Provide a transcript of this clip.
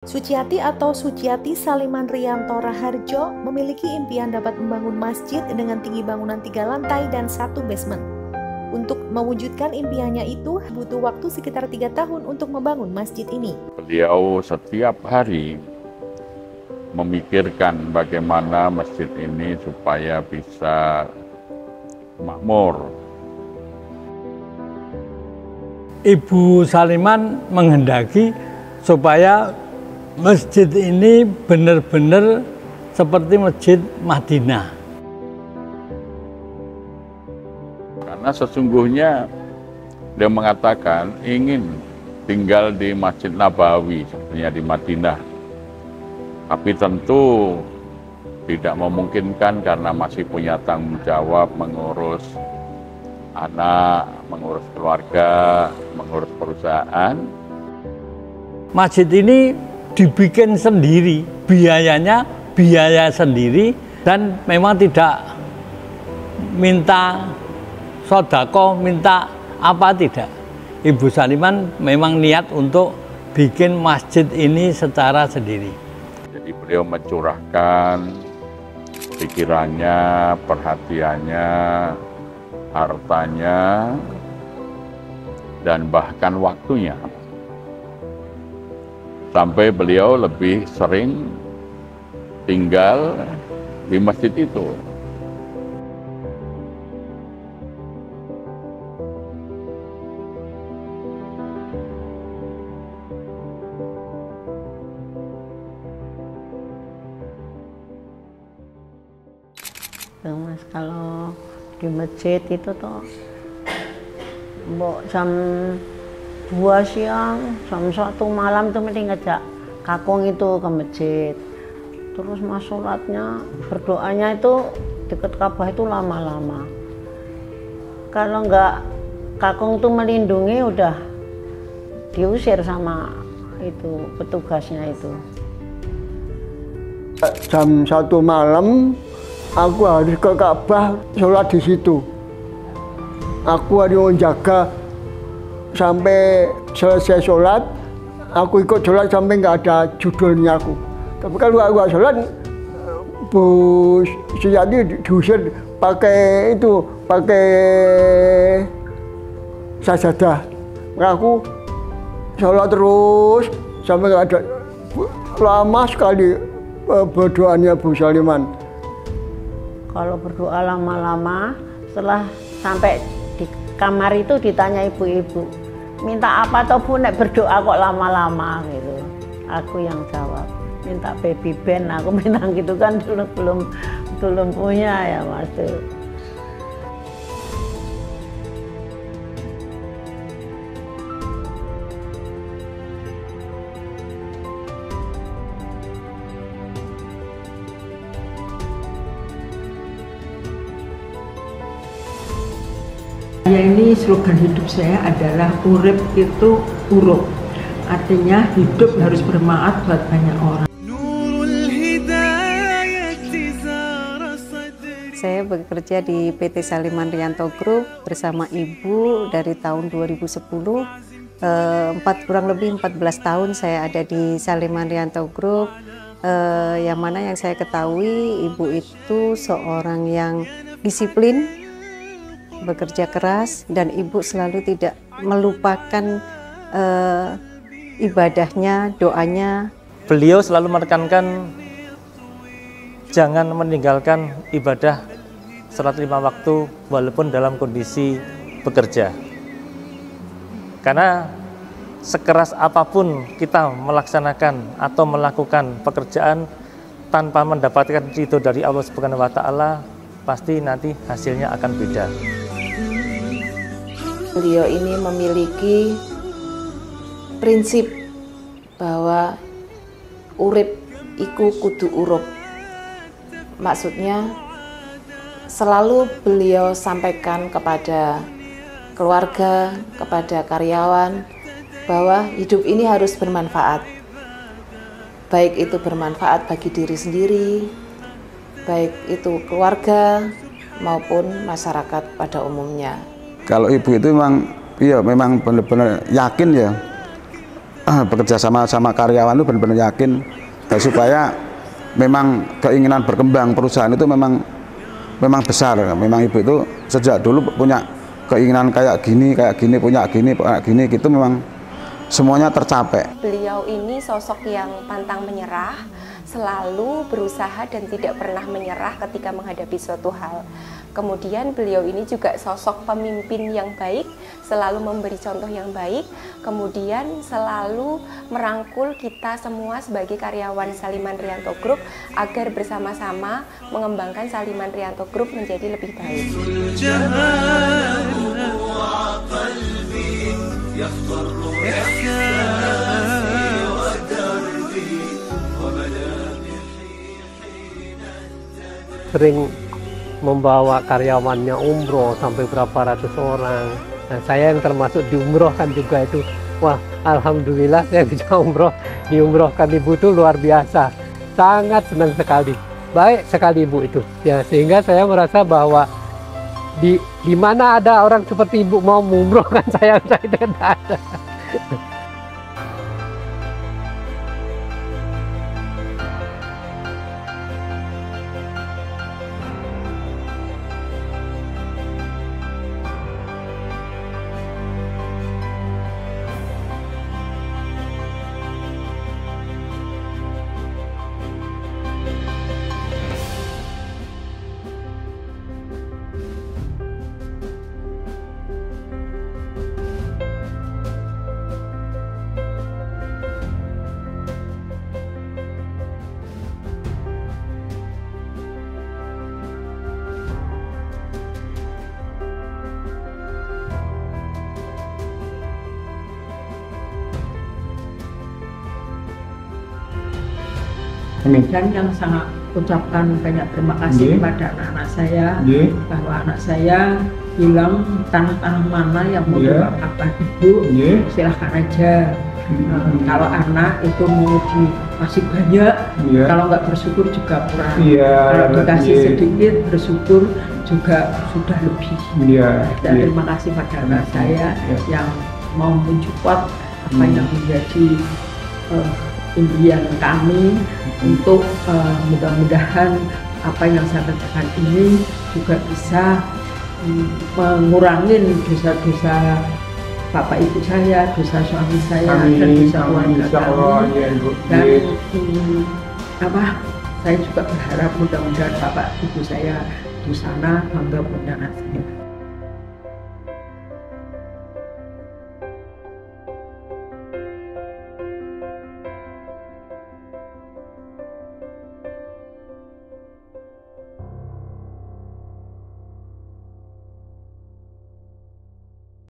Suciati atau Suciati Saliman Riyanto Raharjo memiliki impian dapat membangun masjid dengan tinggi bangunan 3 lantai dan 1 basement. Untuk mewujudkan impiannya itu butuh waktu sekitar 3 tahun untuk membangun masjid ini. Beliau setiap hari memikirkan bagaimana masjid ini supaya bisa makmur. Ibu Saliman menghendaki supaya masjid ini benar-benar seperti Masjid Madinah. Karena sesungguhnya dia mengatakan ingin tinggal di Masjid Nabawi, sepertinya di Madinah. Tapi tentu tidak memungkinkan karena masih punya tanggung jawab mengurus anak, mengurus keluarga, mengurus perusahaan. Masjid ini dibikin sendiri, biayanya biaya sendiri, dan memang tidak minta sodako, minta apa tidak. Ibu Saliman memang niat untuk bikin masjid ini secara sendiri. Jadi beliau mencurahkan pikirannya, perhatiannya, hartanya, dan bahkan waktunya. Sampai beliau lebih sering tinggal di masjid itu. Mas, kalau di masjid itu tuh jam 2 siang, jam 1 malam tuh mesti ngejak kakung itu ke masjid. Terus mas sholatnya, berdoanya itu deket Ka'bah itu lama-lama. Kalau nggak kakung tuh melindungi, udah diusir sama itu petugasnya itu. Jam 1 malam aku harus ke Ka'bah sholat di situ. Aku harus menjaga sampai selesai sholat. Aku ikut sholat sampai nggak ada judulnya aku. Tapi kalau aku nggak sholat, Bu Suciati diusir pakai sajadah. Aku sholat terus sampai nggak ada. Lama sekali berdoanya Bu Saliman. Kalau berdoa lama-lama, setelah sampai di kamar itu ditanya ibu-ibu, minta apa toh Bu, nek berdoa kok lama-lama gitu. Aku yang jawab, minta baby band, aku bilang gitu kan, dulu belum punya ya Mas. Ini slogan hidup saya adalah urip itu urup, artinya hidup harus bermanfaat buat banyak orang. Saya bekerja di PT Saliman Riyanto Group bersama Ibu dari tahun 2010. Kurang lebih 14 tahun saya ada di Saliman Riyanto Group. Yang mana yang saya ketahui, Ibu itu seorang yang disiplin, bekerja keras, dan Ibu selalu tidak melupakan ibadahnya, doanya. Beliau selalu menekankan jangan meninggalkan ibadah salat 5 waktu walaupun dalam kondisi bekerja. Karena sekeras apapun kita melaksanakan atau melakukan pekerjaan tanpa mendapatkan ridho dari Allah Subhanahu wa Ta'ala, pasti nanti hasilnya akan beda. Beliau ini memiliki prinsip bahwa urip iku kudu urup. Maksudnya selalu beliau sampaikan kepada keluarga, kepada karyawan bahwa hidup ini harus bermanfaat. Baik itu bermanfaat bagi diri sendiri, baik itu keluarga maupun masyarakat pada umumnya. Kalau ibu itu memang benar-benar yakin ya, bekerja sama karyawan itu benar-benar yakin supaya memang keinginan berkembang perusahaan itu memang besar. Memang ibu itu sejak dulu punya keinginan kayak gini, punya gini gitu, memang semuanya tercapai. Beliau ini sosok yang pantang menyerah, selalu berusaha dan tidak pernah menyerah ketika menghadapi suatu hal. Kemudian beliau ini juga sosok pemimpin yang baik, selalu memberi contoh yang baik, kemudian selalu merangkul kita semua sebagai karyawan Saliman Riyanto Group agar bersama-sama mengembangkan Saliman Riyanto Group menjadi lebih baik. Sering membawa karyawannya umroh sampai berapa ratus orang. Nah, saya yang termasuk diumrohkan juga itu. Wah, alhamdulillah saya bisa umroh. Diumrohkan ibu itu luar biasa. Sangat senang sekali. Baik sekali ibu itu. Ya, sehingga saya merasa bahwa di mana ada orang seperti ibu mau mengumrohkan saya tidak ada. Dan yang sangat ucapkan banyak terima kasih kepada anak-anak saya, bahwa anak saya bilang tanah-tanah mana yang mau dibawa ibu, silahkan aja. Kalau anak itu mau dikasih banyak, kalau nggak bersyukur juga kurang. Kalau dikasih sedikit, bersyukur juga sudah lebih. Dan terima kasih pada anak saya yang mau mensupport apa yang menjadi impian kami untuk mudah-mudahan apa yang saya katakan ini juga bisa mengurangi dosa-dosa bapak ibu saya, dosa suami saya, dan dosa keluarga kami. Dan saya juga berharap mudah-mudahan bapak ibu saya di sana bangga pada anak saya.